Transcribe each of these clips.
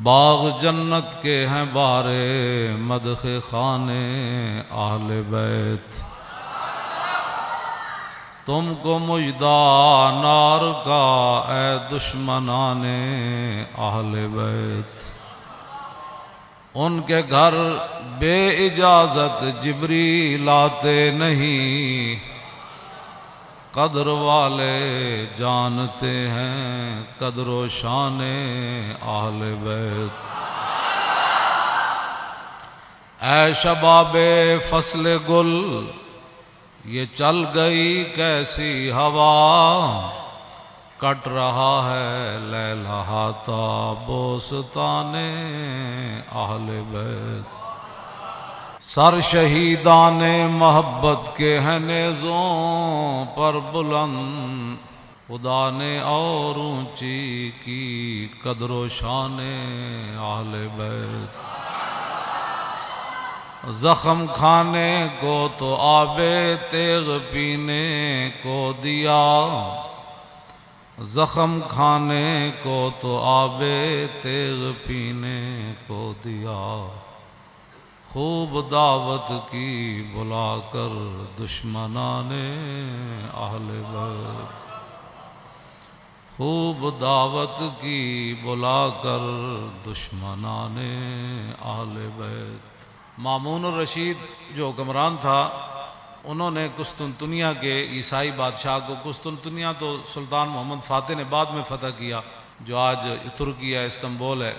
باغ جنت کے ہیں بارے مدح خانے اہل بیت، تم کو مژدہ نار کا اے دشمنان اہل بیت۔ ان کے گھر بے اجازت جبریل آتے نہیں، قدر والے جانتے ہیں قدر و شان اہل بیت۔ اے شباب فصل گل یہ چل گئی کیسی ہوا، کٹ رہا ہے لیلہاتا بوستان اہل بیت۔ سر شہیدان محبت کے ہیں نیزوں پر بلند، خدا نے اور اونچی کی قدر و شان اہل بیت۔ زخم کھانے کو تو آب تیغ پینے کو دیا، زخم کھانے کو تو آب تیغ پینے کو دیا، خوب دعوت کی بلا کر دشمنان اہل بیت، خوب دعوت کی بلا کر دشمنان اہل بیت۔ مامون الرشید جو حکمران تھا، انہوں نے قسطنطنیہ کے عیسائی بادشاہ کو، قسطنطنیہ تو سلطان محمد فاتح نے بعد میں فتح کیا، جو آج ترکی ہے، استنبول ہے،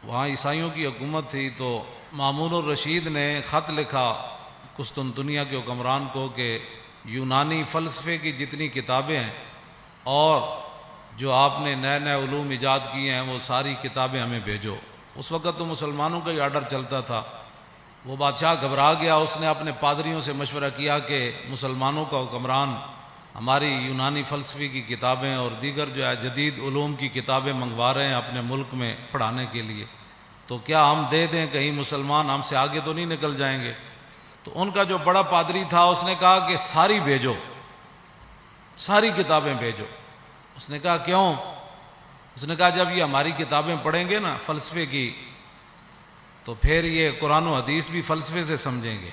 وہاں عیسائیوں کی حکومت تھی۔ تو مامون الرشید نے خط لکھا قسطنطنیہ کے حکمران کو کہ یونانی فلسفے کی جتنی کتابیں ہیں اور جو آپ نے نئے نئے علوم ایجاد کیے ہیں وہ ساری کتابیں ہمیں بھیجو۔ اس وقت تو مسلمانوں کا ہی آرڈر چلتا تھا۔ وہ بادشاہ گھبرا گیا، اس نے اپنے پادریوں سے مشورہ کیا کہ مسلمانوں کا حکمران ہماری یونانی فلسفے کی کتابیں اور دیگر جو ہے جدید علوم کی کتابیں منگوا رہے ہیں اپنے ملک میں پڑھانے کے لیے، تو کیا ہم دے دیں؟ کہیں مسلمان ہم سے آگے تو نہیں نکل جائیں گے۔ تو ان کا جو بڑا پادری تھا اس نے کہا کہ ساری بھیجو، ساری کتابیں بھیجو۔ اس نے کہا کیوں؟ اس نے کہا جب یہ ہماری کتابیں پڑھیں گے نا فلسفے کی تو پھر یہ قرآن و حدیث بھی فلسفے سے سمجھیں گے،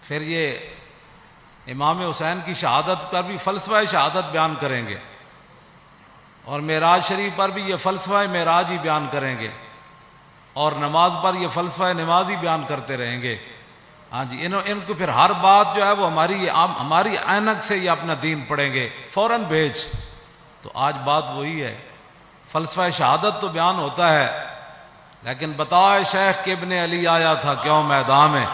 پھر یہ امام حسین کی شہادت پر بھی فلسفہ شہادت بیان کریں گے، اور معراج شریف پر بھی یہ فلسفہ معراج ہی بیان کریں گے، اور نماز پر یہ فلسفہ نماز ہی بیان کرتے رہیں گے۔ ہاں جی، ان کو پھر ہر بات جو ہے وہ ہماری عینک سے یہ اپنا دین پڑھیں گے، فوراً بھیج۔ تو آج بات وہی ہے، فلسفہ شہادت تو بیان ہوتا ہے، لیکن بتاؤ شیخ کہ ابن علی آیا تھا کیوں میدان میں،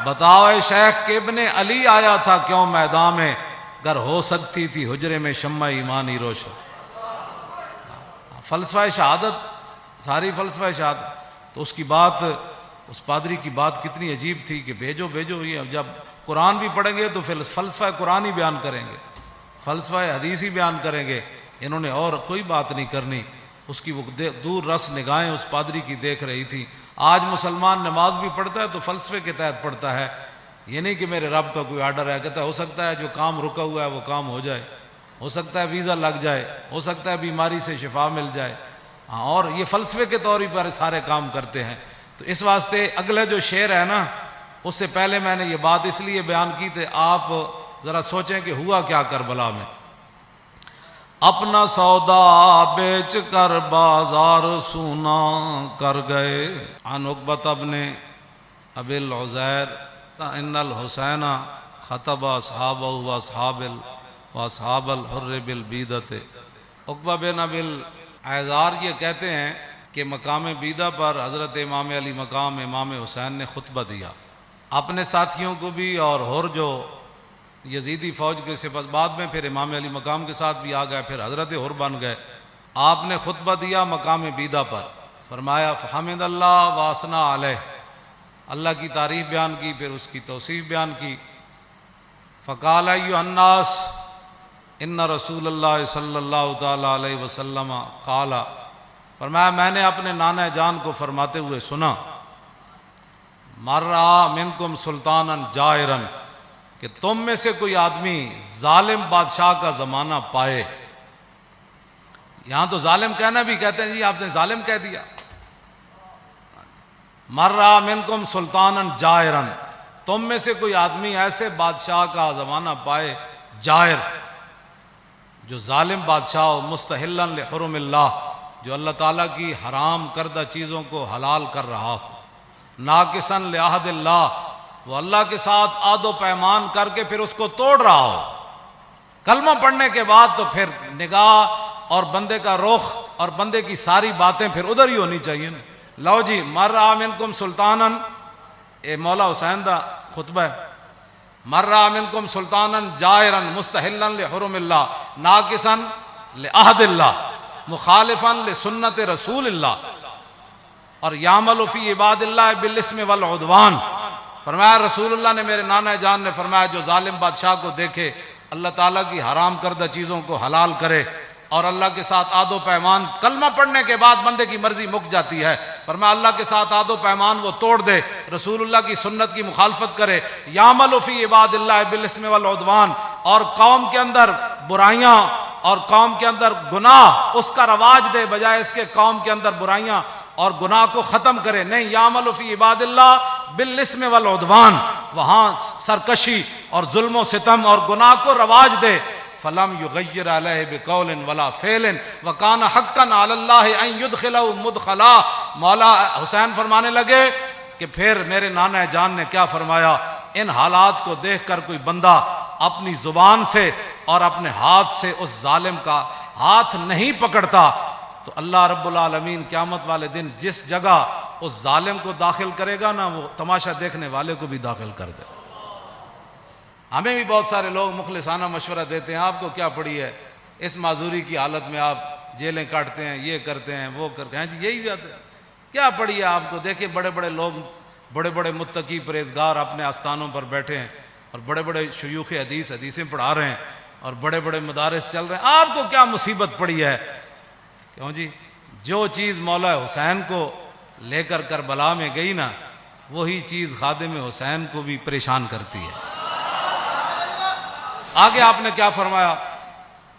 بتاؤ شیخ کہ ابن علی آیا تھا کیوں میدان میں، گر ہو سکتی تھی حجرے میں شمع ایمانی روشن۔ فلسفہ شہادت، ساری فلسفہ شہادت۔ تو اس کی بات، اس پادری کی بات کتنی عجیب تھی کہ بھیجو بھیجو۔ یہ جب قرآن بھی پڑھیں گے تو پھر فلسفہ قرآن ہی بیان کریں گے، فلسفہ حدیث ہی بیان کریں گے، انہوں نے اور کوئی بات نہیں کرنی۔ اس کی وہ دور رس نگاہیں اس پادری کی دیکھ رہی تھی۔ آج مسلمان نماز بھی پڑھتا ہے تو فلسفے کے تحت پڑھتا ہے، یہ نہیں کہ میرے رب کا کوئی آرڈر ہے، کہتا ہے ہو سکتا ہے جو کام رکا ہوا ہے وہ کام ہو جائے، ہو سکتا ہے ویزا لگ جائے، ہو سکتا ہے بیماری سے شفا مل جائے، ہاں، اور یہ فلسفے کے طور پر سارے کام کرتے ہیں۔ تو اس واسطے اگلا جو شعر ہے نا، اس سے پہلے میں نے یہ بات اس لیے بیان کی تھی، آپ ذرا سوچیں کہ ہوا کیا کربلا میں۔ اپنا سودا بیچ کر بازار سونا کر گئے، عن عقبۃ بن ابی العزیر ان الحسین خطب اصحابہ واصحاب الحر بالبیدۃ۔ عقبہ بن ابی العزیر یہ کہتے ہیں کہ مقام بیدہ پر حضرت امام علی مقام امام حسین نے خطبہ دیا، اپنے ساتھیوں کو بھی، اور حر جو یزیدی فوج کے سپس بعد میں پھر امام علی مقام کے ساتھ بھی آ گئے، پھر حضرت حر بن گئے۔ آپ نے خطبہ دیا مقام بیدہ پر، فرمایا فحمد اللہ واسنا علیہ، اللہ کی تعریف بیان کی، پھر اس کی توصیف بیان کی۔ فقال ایھا الناس ان رسول اللہ صلی اللہ تعالی علیہ وسلم قال، فرمایا میں نے اپنے نانا جان کو فرماتے ہوئے سنا، مر رہا منکم سلطانا جائرا، کہ تم میں سے کوئی آدمی ظالم بادشاہ کا زمانہ پائے، یہاں تو ظالم کہنا بھی کہتے ہیں جی آپ نے ظالم کہہ دیا. مر رہا منکم سلطانا جائرا، تم میں سے کوئی آدمی ایسے بادشاہ کا زمانہ پائے جائر، جو ظالم بادشاہ ہو، مستحلا لحرم اللہ، جو اللہ تعالیٰ کی حرام کردہ چیزوں کو حلال کر رہا ہو، ناقصا لعہد اللہ، وہ اللہ کے ساتھ عہد و پیمان کر کے پھر اس کو توڑ رہا ہو. کلمہ پڑھنے کے بعد تو پھر نگاہ اور بندے کا رخ اور بندے کی ساری باتیں پھر ادھر ہی ہونی چاہیے نا. لو جی، مر رہا منکم سلطانا، اے مولا حسین دا خطبہ ہے. مر رہا منکم سلطانا جائرا مستحلا لحرم اللہ ناقصا لعہد اللہ مخالفا لسنت رسول اللہ، اور یعمل فی عباد اللہ بالاسم والعدوان. فرمایا رسول اللہ نے، میرے نانا جان نے فرمایا، جو ظالم بادشاہ کو دیکھے اللہ تعالیٰ کی حرام کردہ چیزوں کو حلال کرے اور اللہ کے ساتھ عہد و پیمان، کلمہ پڑھنے کے بعد بندے کی مرضی مک جاتی ہے، فرمایا اللہ کے ساتھ عہد و پیمان وہ توڑ دے، رسول اللہ کی سنت کی مخالفت کرے، یعمل فی عباد اللہ بالاسم والعدوان، اور قوم کے اندر برائیاں اور قوم کے اندر گناہ اس کا رواج دے، بجائے اس کے قوم کے اندر برائیاں اور گناہ کو ختم کرے. نہیں، یعمل فی عباد اللہ بالاسم والعدوان، وہاں سرکشی اور ظلم و ستم اور گناہ کو رواج دے. فلم یغیر علیہ بقول ولا فعل وکان حقا علی اللہ ان یدخلہ مدخلا. مولا حسین فرمانے لگے کہ پھر میرے نانا جان نے کیا فرمایا، ان حالات کو دیکھ کر کوئی بندہ اپنی زبان سے اور اپنے ہاتھ سے اس ظالم کا ہاتھ نہیں پکڑتا تو اللہ رب العالمین قیامت والے دن جس جگہ اس ظالم کو داخل کرے گا نا، وہ تماشا دیکھنے والے کو بھی داخل کر دے. ہمیں بھی بہت سارے لوگ مخلصانہ مشورہ دیتے ہیں، آپ کو کیا پڑی ہے، اس معذوری کی حالت میں آپ جیلیں کاٹتے ہیں، یہ کرتے ہیں، وہ کرتے ہیں. جی یہی بات ہے، کیا پڑی ہے آپ کو؟ دیکھیں بڑے بڑے لوگ، بڑے بڑے متقی پرہیزگار اپنے آستانوں پر بیٹھے ہیں اور بڑے بڑے شیوخ حدیثیں پڑھا رہے ہیں اور بڑے بڑے مدارس چل رہے ہیں. آپ کو کیا مصیبت پڑی ہے؟ کیوں جی؟ جو چیز مولا حسین کو لے کر کربلا میں گئی نا، وہی چیز خادم حسین کو بھی پریشان کرتی ہے. آگے آپ نے کیا فرمایا؟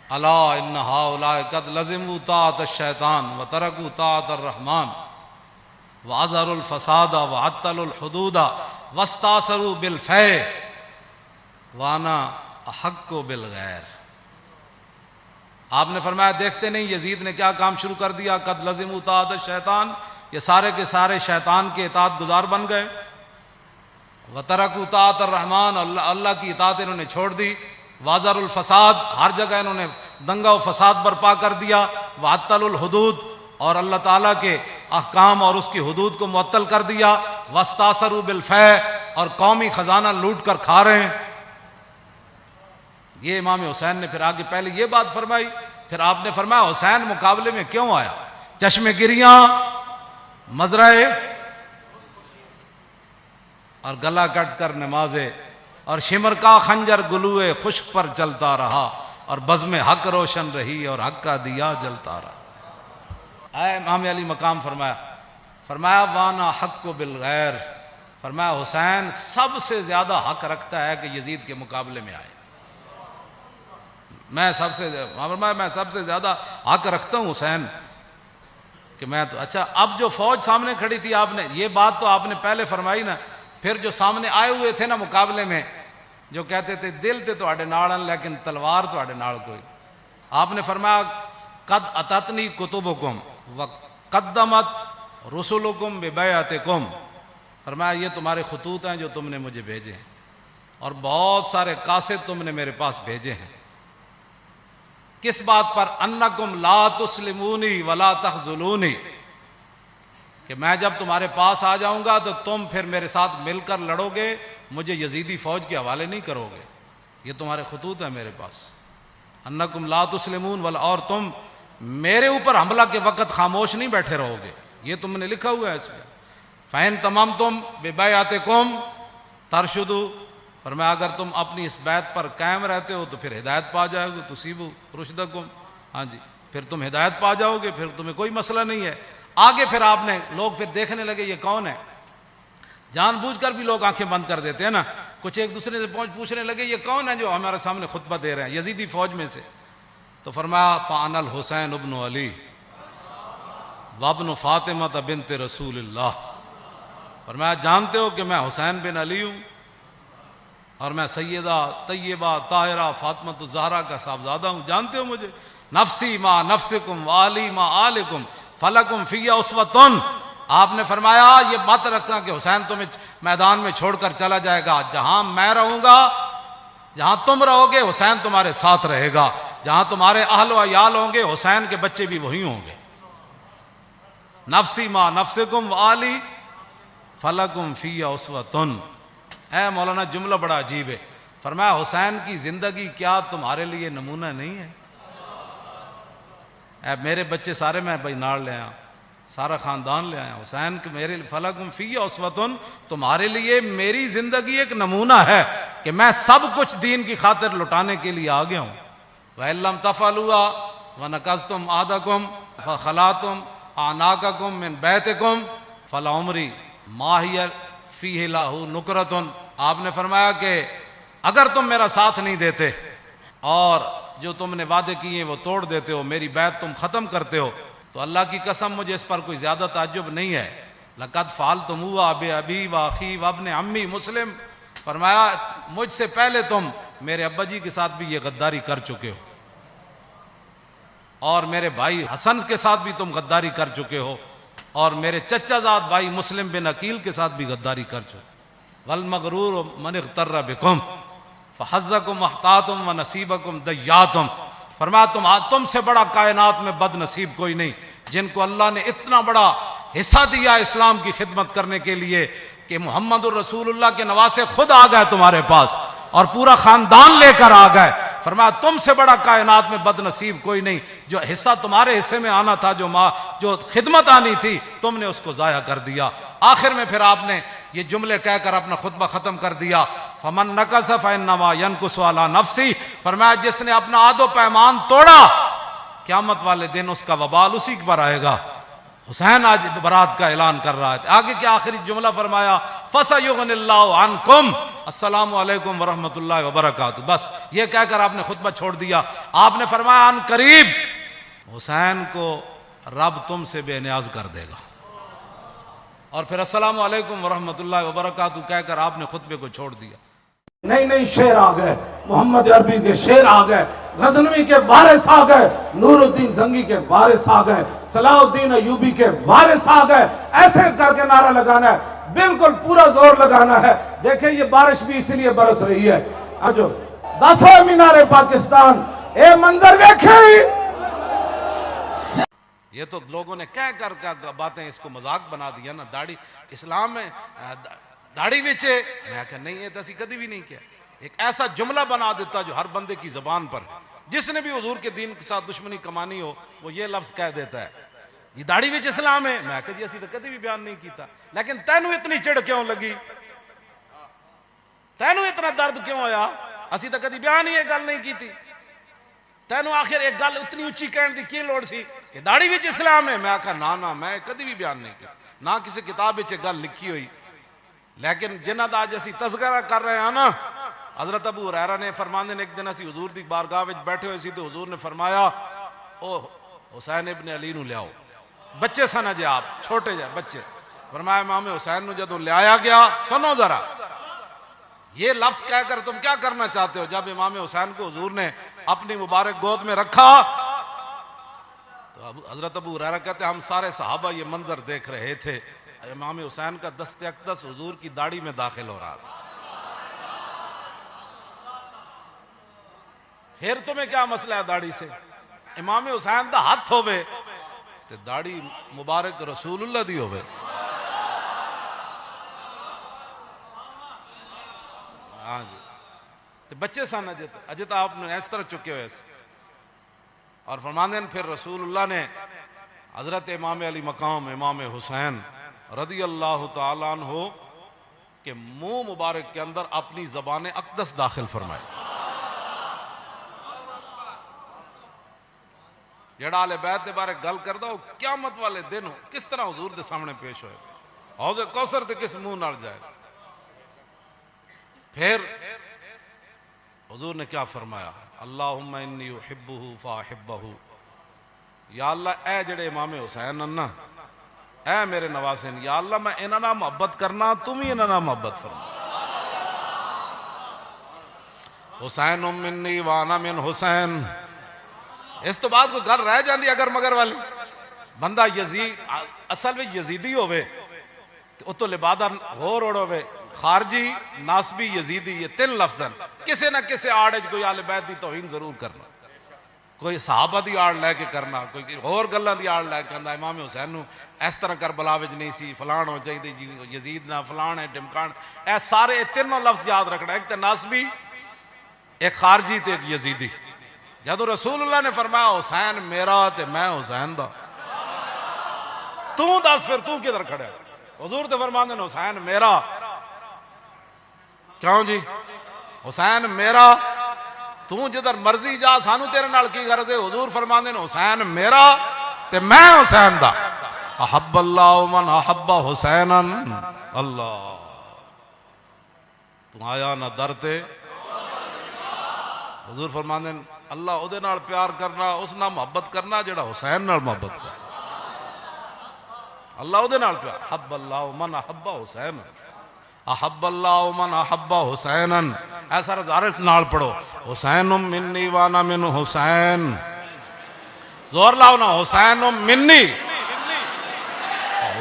الا ان ہؤلاء قد لزموا طاعۃ الشیطان وترکوا طاعۃ الرحمن واظہروا الفساد وعطلوا الحدود واستاثروا بالفیء وانا احق بالغیر. آپ نے فرمایا دیکھتے نہیں یزید نے کیا کام شروع کر دیا؟ قد لزموا طاعۃ الشیطان، یہ سارے کے سارے شیطان کے اطاعت گزار بن گئے. وترکوا طاعۃ الرحمن، اللہ کی اطاعت انہوں نے چھوڑ دی. واظہروا الفساد، ہر جگہ انہوں نے دنگا و فساد برپا کر دیا. وعطلوا الحدود، اور اللہ تعالیٰ کے احکام اور اس کی حدود کو معطل کر دیا. واستاثروا بالفیء، اور قومی خزانہ لوٹ کر کھا رہے ہیں. یہ امام حسین نے پھر آگے پہلے یہ بات فرمائی، پھر آپ نے فرمایا حسین مقابلے میں کیوں آیا؟ چشم گریاں، مزرعے اور گلا کٹ کر نمازے، اور شمر کا خنجر گلوئے خشک پر چلتا رہا، اور بزم حق روشن رہی اور حق کا دیا جلتا رہا. اے امام علی مقام فرمایا وانا حق بالغیر، فرمایا حسین سب سے زیادہ حق رکھتا ہے کہ یزید کے مقابلے میں آئے. میں سب سے زیادہ حق رکھتا ہوں حسین کہ میں تو. اچھا، اب جو فوج سامنے کھڑی تھی، آپ نے یہ بات تو آپ نے پہلے فرمائی نا. پھر جو سامنے آئے ہوئے تھے نا مقابلے میں، جو کہتے تھے دل تے تواڈے نال لیکن تلوار تواڈے نال کوئی، آپ نے فرمایا قد اتتنی کتبکم وقدمت رسلکم ببیعتکم، فرمایا یہ تمہارے خطوط ہیں جو تم نے مجھے بھیجے ہیں، اور بہت سارے قاصد تم نے میرے پاس بھیجے ہیں. کس بات پر؟ انکم لا تسلمونی ولا تخذلونی، کہ میں جب تمہارے پاس آ جاؤں گا تو تم پھر میرے ساتھ مل کر لڑو گے، مجھے یزیدی فوج کے حوالے نہیں کرو گے. یہ تمہارے خطوط ہیں میرے پاس. انکم لا تسلمون ولا، اور تم میرے اوپر حملہ کے وقت خاموش نہیں بیٹھے رہو گے، یہ تم نے لکھا ہوا ہے اس میں. فَإِن تَمَمْتُمْ بِبَيْعَتِكُمْ تَرْشُدُوا، فرمایا اگر تم اپنی اس بیعت پر قائم رہتے ہو تو پھر ہدایت پا جاؤ گے. تُصِيبُوا رُشْدَكُمْ، ہاں جی، پھر تم ہدایت پا جاؤ گے، پھر تمہیں کوئی مسئلہ نہیں ہے. آگے پھر آپ نے لوگ پھر دیکھنے لگے یہ کون ہے. جان بوجھ کر بھی لوگ آنکھیں بند کر دیتے ہیں نا. کچھ ایک دوسرے سے پوچھنے لگے یہ کون ہے جو ہمارے سامنے خطبہ دے رہے ہیں یزیدی فوج میں سے. تو فرمایا فَأَنَا الْحُسَيْنُ ابْنُ عَلِي وَابْنُ فَاطِمَةَ بِنْتِ رسول اللہ. فرمایا جانتے ہو کہ میں حسین بن علی ہوں اور میں سیدہ طیبہ طاہرہ فاطمہ الزہرا کا صاحبزادہ ہوں. جانتے ہو مجھے؟ نفسی ما نفسکم والی ما آلکم فلکم فی اسوۃ. آپ نے فرمایا یہ مت رکھنا کہ حسین تمہیں میدان میں چھوڑ کر چلا جائے گا. جہاں میں رہوں گا، جہاں تم رہو گے، حسین تمہارے ساتھ رہے گا. جہاں تمہارے اہل و عیال ہوں گے، حسین کے بچے بھی وہی ہوں گے. نفسی ما نفسکم والی فلکم فی اسوۃ. اے مولانا جملہ بڑا عجیب ہے. فرمایا حسین کی زندگی کیا تمہارے لیے نمونہ نہیں ہے؟ اے میرے بچے سارے میں بھائی ناڑ لے آیا، سارا خاندان لے آیا. حسین کہ میرے فلکم فی اسوۃ، تمہارے لیے میری زندگی ایک نمونہ ہے کہ میں سب کچھ دین کی خاطر لٹانے کے لیے آ گیا ہوں. وَإِن لَّمْ تَفْعَلُوا وَنَكَثْتُمْ عَهْدَكُمْ فَخَلَعْتُمْ أَعْنَاقَكُمْ مِنْ بَيْتِكُمْ فَلَعُمْرِي مَا هِيَ فِيهِ لَهُ نُكْرَةٌ. آپ نے فرمایا کہ اگر تم میرا ساتھ نہیں دیتے اور جو تم نے وعدے کیے وہ توڑ دیتے ہو، میری بیعت تم ختم کرتے ہو، تو اللہ کی قسم مجھے اس پر کوئی زیادہ تعجب نہیں ہے. لَقَدْ فَعَلْتُمُوهُ بِأَبِي وَأَخِي وَابْنِ عَمِّي مسلم. فرمایا مجھ سے پہلے تم میرے ابا جی کے ساتھ بھی یہ غداری کر چکے ہو، اور میرے بھائی حسن کے ساتھ بھی تم غداری کر چکے ہو، اور میرے چچا زاد بھائی مسلم بن عقیل کے ساتھ بھی غداری کر چکے. وَالْمَغْرُورُ مَنِ اغْتَرَّ بِكُمْ فَحَظَّكُمْ أَحْطَاطُمْ وَنَصِيبَكُمْ دَيَّاتُمْ. فرمایا تم سے بڑا کائنات میں بد نصیب کوئی نہیں جن کو اللہ نے اتنا بڑا حصہ دیا اسلام کی خدمت کرنے کے لیے کہ محمد الرسول اللہ کے نواسے خود آ گئے تمہارے پاس اور پورا خاندان لے کر آ گئے. فرمایا تم سے بڑا کائنات میں بد نصیب کوئی نہیں. جو حصہ تمہارے حصے میں آنا تھا، جو خدمت آنی تھی، تم نے اس کو ضائع کر دیا. آخر میں پھر آپ نے یہ جملے کہہ کر اپنا خطبہ ختم کر دیا. فمن نقص فانما ينقص على نفسی. فرمایا جس نے اپنا عہد و پیمان توڑا، قیامت والے دن اس کا وبال اسی پر آئے گا. حسین آج برات کا اعلان کر رہا ہے. آگے کیا آخری جملہ فرمایا؟ فَسَيُغْنِ اللَّهُ عَنْكُمْ السلام علیکم ورحمۃ اللہ وبرکاتہ. بس یہ کہہ کر آپ نے خطبہ چھوڑ دیا. آپ نے فرمایا ان قریب حسین کو رب تم سے بے نیاز کر دے گا. اور پھر السلام علیکم ورحمۃ اللہ وبرکاتہ کہہ کر آپ نے خطبے کو چھوڑ دیا. نئی شعر آ گئے، محمد عربی کے شعر آ گئے، غزنوی کے وارث آ گئے، نور الدین زنگی کے وارث آ گئے، صلاح الدین ایوبی کے وارث آ گئے. ایسے کر کے نعرہ لگانا ہے، بالکل پورا زور لگانا ہے. دیکھیں یہ بارش بھی اس لیے برس رہی ہے. آجو 10 مینار پاکستان، اے منظر دیکھیں. یہ تو لوگوں نے کہہ کر باتیں اس کو مذاق بنا دیا نا. داڑھی اسلام میں داڑھی وچے، میں کہا نہیں، یہ تو اسی کدی بھی نہیں کیا. ایک ایسا جملہ بنا دیتا جو ہر بندے کی زبان پر ہے. جس نے بھی حضور کے دین کے ساتھ دشمنی کمانی ہو وہ یہ لفظ کہہ دیتا ہے یہ داڑھی وچ اسلام ہے. میں کہا جی اسی تو کدی بھی بیان نہیں کیتا. لیکن تینوں اتنی چڑ کیوں لگی؟ تینوں اتنا درد کیوں آیا؟ اسی تو کدی بیان ہی یہ گل نہیں کیتی. تینوں آخر ایک گل اتنی اچھی کہنے دی کی لوڑ سی کہ داڑھی وچ اسلام ہے؟ میں کہا نا میں کدی بھی بیان نہیں کیا، نہ کسی کتاب وچ گل لکھی ہوئی. لیکن جنہ دا آج اسی تذکرہ کر رہے ہیں نا، حضرت ابو ہریرہ نے فرماندے نے ایک دن اسی حضور دی بارگاہ وچ بیٹھے ہوئے سی تو حضور نے فرمایا او حسین ابن علی نو لے آؤ. بچے سن جے آپ چھوٹے جے بچے. فرمایا امام حسین نو جدوں لے آیا گیا، سنو ذرا یہ لفظ کہہ کر تم کیا کرنا چاہتے ہو؟ جب امام حسین کو حضور نے اپنی مبارک گود میں رکھا تو حضرت ابو ہریرہ کہتے ہم سارے صحابہ یہ منظر دیکھ رہے تھے. امام حسین کا دست اقدس حضور کی داڑھی میں داخل ہو رہا تھا. پھر تمہیں کیا مسئلہ ہے داڑھی سے؟ امام حسین دا ہاتھ ہوئے تے داڑھی مبارک رسول اللہ دی ہوئے. ہاں جی تے بچے سن اجے تو آپ نے اس طرح چکے ہوئے سے. اور فرماندے ہیں پھر رسول اللہ نے حضرت امام علی مقام امام حسین رضی اللہ تعالیٰ عنہ کہ منہ مبارک کے اندر اپنی زبان اقدس داخل فرمائے. جڑا اہل بیت دے بارے گل کردا ہو قیامت والے دن ہو کس طرح حضور دے سامنے پیش ہوئے، حوض کوثر تے کس منہ نال جائے. پھر حضور نے کیا فرمایا؟ اللہم انی احبہ فاحبہ، یا اللہ اے جڑے امام حسین نا، اے میرے نواسے، یا اللہ میں انہاں نال محبت کرنا، تم ہی انہاں نال محبت فرما۔ حسین منی وانا من حسین، اس تو بعد کوئی گل رہ جاندی اگر مگر والی، بندہ یزید اصل میں یزیدی ہوئے او تو لبادہ غور ہوئے، خارجی، ناسبی، یزیدی، یہ تین لفظ ہیں، کسے نہ کسے آڑے کوئی آل بیت دی توہین ضرور کرنا، کوئی صحابہ دی آڑ لے کے کرنا، کوئی اور گلاں دی آڑ لے کے کرنا، امام حسین نو اس طرح کربلا وچ نہیں سی، فلان ہو چاہیے جی، یزید نہ فلان ہے ڈمکان، اے سارے تینوں لفظ یاد رکھنا، ایک تے ناسبی، ایک خارجی تے ایک یزیدی۔ جدو رسول اللہ نے فرمایا حسین میرا تے میں حسین دا، تو دس پھر تو کدھر کھڑے؟ حضور تے فرماندے نے حسین میرا، کیوں جی حسین میرا، تو جدھر مرضی جا، سانو تیرے نال کی غرض ہے؟ حضور فرماندے نے حسین میرا تے میں حسین دا، احب اللہ من احب حسینا، اللہ تو آیا نہ در تے، حضور فرماندے نے اللہ او دے نال پیار کرنا، اس نال محبت کرنا جڑا حسین نال محبت کرنا، اللہ او دے نال پیار، احب اللہ من احب حسینا، احب اللہ من احب حسینا، ایسا رزارت نال پڑھو، حسین منی وانا من حسین، زور لاؤ نا، حسین منی،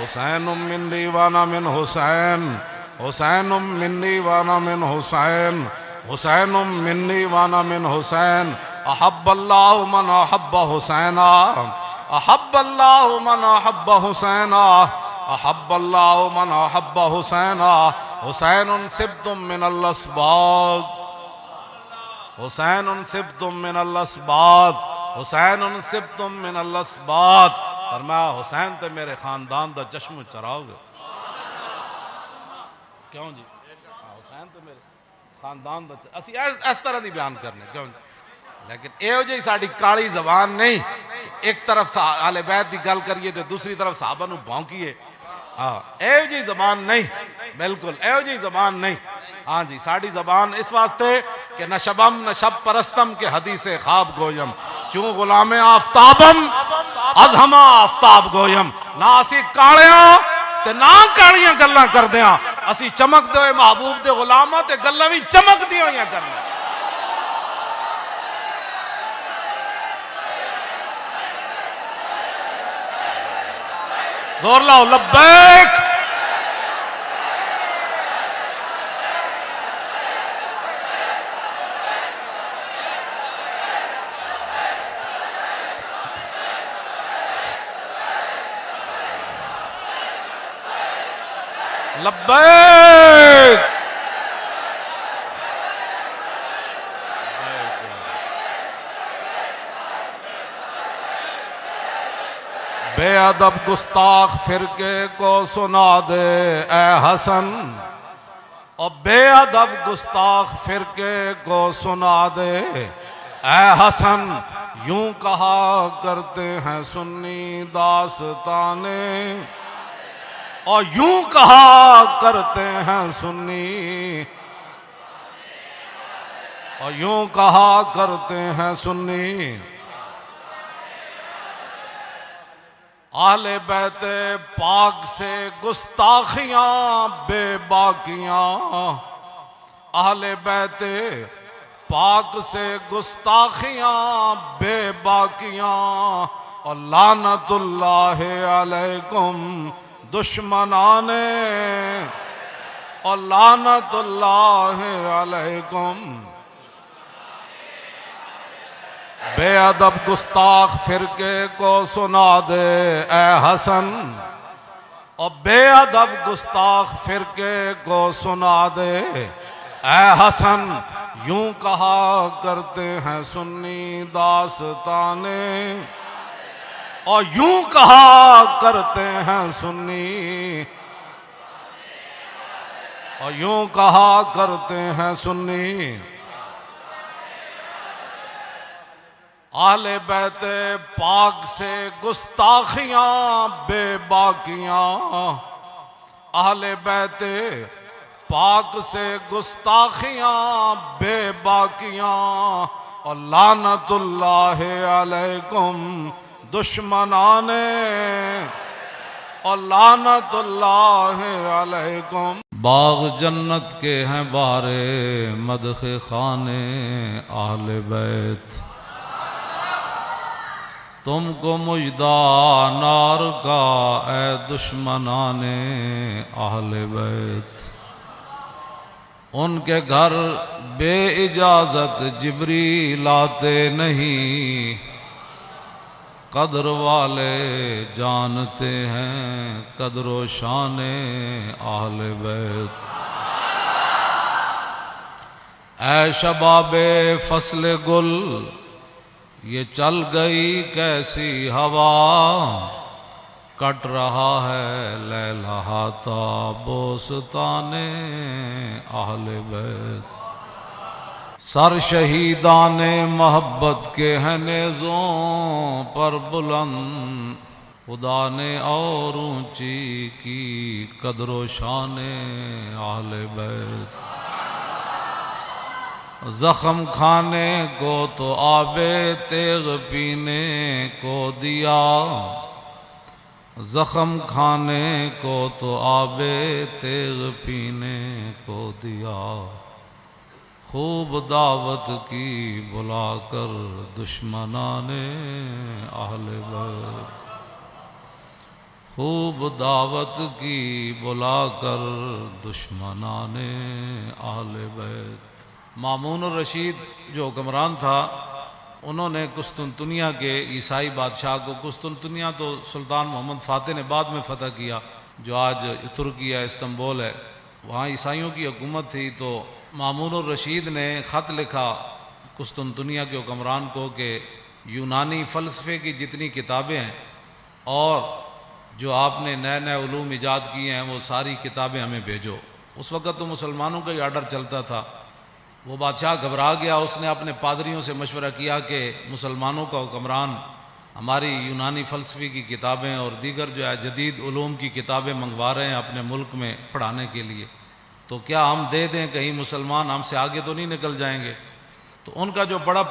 حسین منی وانا من حسین، حسین منی وانا من حسین، حسین منی وانا من حسین، احب اللہ من احب حسینا، احب اللہ من احب حسینا، احب اللہ من احب حسینا، حسین سبت من الاسباط، حسین سبت من الاسباط، حسین سبت من الاسباط، فرمایا حسین تے میرے خاندان دا چشم و چراغ ہے، کیوں جی حسین تے میرے خاندان دا، اسی اس طرح دی بیان کرنے، کیوں جی، لیکن ایو جی ساڑی کالی زبان نہیں کہ ایک طرف آل بیت دی گل کریے تو دوسری طرف صحابہ نو بھونکیے، ایو جی زبان نہیں، بالکل ایو جی زبان نہیں، ہاں جی ساڑی زبان اس واسطے کہ نہ شبم نہ شب پرستم کے حدیث خواب گویم، چون غلام آفتابم از ہما آفتاب گویم، نہ اسی کالیاں تے نہ کالیاں گلاں کر دیاں، اسی چمک دے ہوئے محبوب دے غلامہ تے گلاں بھی چمک دی ہوئیاں کرنا۔ زور لاؤ لبیک، لبیک، بے ادب گستاخ فرقے کو سنا دے اے حسن، اور بے ادب گستاخ فرقے کو سنا دے اے حسن، یوں کہا کرتے ہیں سنی داستانے، اور یوں کہا کرتے ہیں سنی، اور یوں کہا کرتے ہیں سنی، اہل بیت پاک سے گستاخیاں بے باکیاں، اہل بیت پاک سے گستاخیاں بے باکیاں، اور لعنت اللہ علیکم دشمنان، اور لعنت اللہ علیکم، بے ادب گستاخ فرقے کو سنا دے اے حسن، اور بے ادب گستاخ فرقے کو سنا دے اے حسن، یوں کہا کرتے ہیں سنی داستانے، اور یوں کہا کرتے ہیں سنی، اور یوں کہا کرتے ہیں سنی، اہل بیت پاک سے گستاخیاں بے باکیاں، اہل بیت پاک سے گستاخیاں بے باکیاں، اور لعنت اللہ علیکم دشمنان، اور لعنت اللہ علیکم۔ باغ جنت کے ہیں بارے مدح خانے اہل بیت، تم کو مجدہ نار کا اے دشمنان اہل بیت۔ ان کے گھر بے اجازت جبریل آتے نہیں، قدر والے جانتے ہیں قدر و شان اہل بیت۔ اے شباب فصل گل، یہ چل گئی کیسی ہوا، کٹ رہا ہے لہلہاتا بوستان اہل بیت۔ سر شہیدان محبت کے ہیں نیزوں پر بلند، خدا نے اور اونچی کی قدر و شان اہل بیت۔ زخم کھانے کو تو آب تیغ پینے کو دیا، زخم کھانے کو تو آب تیغ پینے کو دیا، خوب دعوت کی بلا کر دشمنان اہل بیت، خوب دعوت کی بلا کر دشمنان اہل بیت۔ مامون الرشید جو حکمران تھا، انہوں نے قسطنطنیہ کے عیسائی بادشاہ کو، قسطنطنیہ تو سلطان محمد فاتح نے بعد میں فتح کیا، جو آج ترکی ہے، استنبول ہے، وہاں عیسائیوں کی حکومت تھی، تو مامون الرشید نے خط لکھا قسطنطنیہ کے حکمران کو کہ یونانی فلسفے کی جتنی کتابیں ہیں اور جو آپ نے نئے نئے علوم ایجاد کیے ہیں وہ ساری کتابیں ہمیں بھیجو۔ اس وقت تو مسلمانوں کا ہی آرڈر چلتا تھا۔ وہ بادشاہ گھبرا گیا، اس نے اپنے پادریوں سے مشورہ کیا کہ مسلمانوں کا حکمران ہماری یونانی فلسفے کی کتابیں اور دیگر جو ہے جدید علوم کی کتابیں منگوا رہے ہیں اپنے ملک میں پڑھانے کے لیے، تو کیا ہم دے دیں، کہیں مسلمان ہم سے آگے تو نہیں نکل جائیں گے؟ تو ان کا جو بڑا